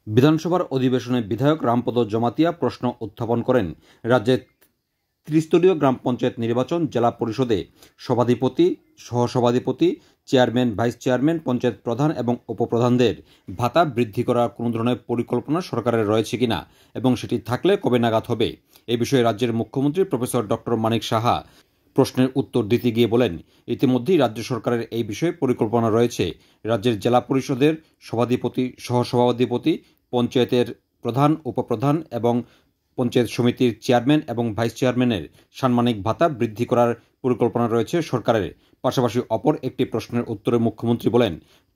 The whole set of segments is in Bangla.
বিধানসভার অধিবেশনে বিধায়ক রামপদ জমাতিয়া প্রশ্ন উত্থাপন করেন। রাজ্যে ত্রিস্তরীয় গ্রাম পঞ্চায়েত নির্বাচন, জেলা পরিষদে সভাধিপতি, সহসভাধিপতি, চেয়ারম্যান, ভাইস চেয়ারম্যান, পঞ্চায়েত প্রধান এবং উপপ্রধানদের ভাতা বৃদ্ধি করার কোনো ধরনের পরিকল্পনা সরকারের রয়েছে কিনা এবং সেটি থাকলে কবে নাগাদ হবে, এ বিষয়ে রাজ্যের মুখ্যমন্ত্রী প্রফেসর ডক্টর মানিক সাহা প্রশ্নের উত্তর দিতে গিয়ে বলেন, ইতিমধ্যেই রাজ্য সরকারের এই বিষয়ে পরিকল্পনা রয়েছে। রাজ্যের জেলা পরিষদের সভাধিপতি, সহসভাধিপতি, পঞ্চায়েতের প্রধান, উপপ্রধান এবং পঞ্চায়েত সমিতির চেয়ারম্যান এবং ভাইস চেয়ারম্যানের সাম্মানিক ভাতা বৃদ্ধি করার পরিকল্পনা রয়েছে সরকারের। পাশাপাশি অপর একটি প্রশ্নের উত্তরে মুখ্যমন্ত্রী বলেন,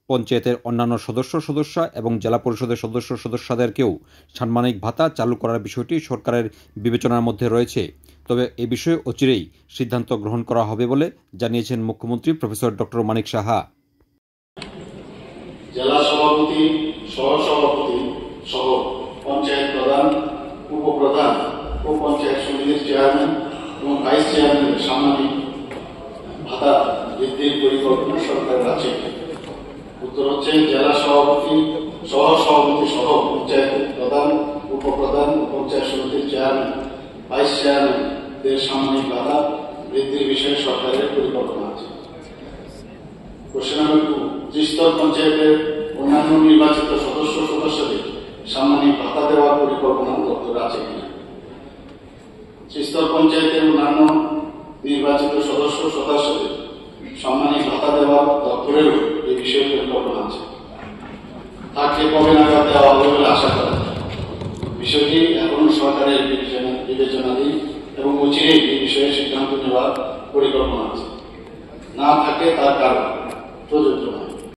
পঞ্চায়েতের অন্যান্য সদস্য এবং জেলা পরিষদের সদস্যদেরকেও সাম্মানিক ভাতা চালু করার বিষয়টি সরকারের বিবেচনার মধ্যে রয়েছে। তবে এ বিষয়ে অচিরেই সিদ্ধান্ত গ্রহণ করা হবে বলে জানিয়েছেন মুখ্যমন্ত্রী প্রফেসর ডক্টর মানিক সাহা। জেলা সভাপতি, সহসভাপতি সহ পঞ্চায়েত প্রধান, উপপ্রধান ও পঞ্চায়েত সমিতির চেয়ারম্যান এবং ভাইস চেয়ারম্যানের সাম্মানিক ভাতা বৃদ্ধির পরিকল্পনা সরকারের আছে। উত্তর হচ্ছে, জেলা সভাপতি, সহসভাপতি সহ পঞ্চায়েত প্রধান, উপপ্রধান ও পঞ্চায়েত সমিতির চেয়ারম্যান, ভাইস চেয়ারম্যানদের সাম্মানিক ভাতা বৃদ্ধির বিষয়ে সরকারের পরিকল্পনা আছে। কোশ্চেন নাম্বার 2, ত্রিস্তর পঞ্চায়েতের অন্যান্য নির্বাচিত সদস্যদের সাম্মানিক ভাতা দেওয়ার পরিকল্পনা দপ্তর আছে কিনা। ত্রিস্তর পঞ্চায়েতের অন্যান্য নির্বাচিত সদস্যদের সাম্মানিক ভাতা দেওয়ার দপ্তরেরও এই বিষয়ে পরিকল্পনা আছে। থাকলে কবে নাগাদ দেওয়া হবে বলে আশা করা যায়। বিষয়টি এখনো সরকারের বিবেচনাধীন এবং অচিরেই এই বিষয়ে সিদ্ধান্ত নেওয়ার পরিকল্পনা আছে। না থাকে তার কারণ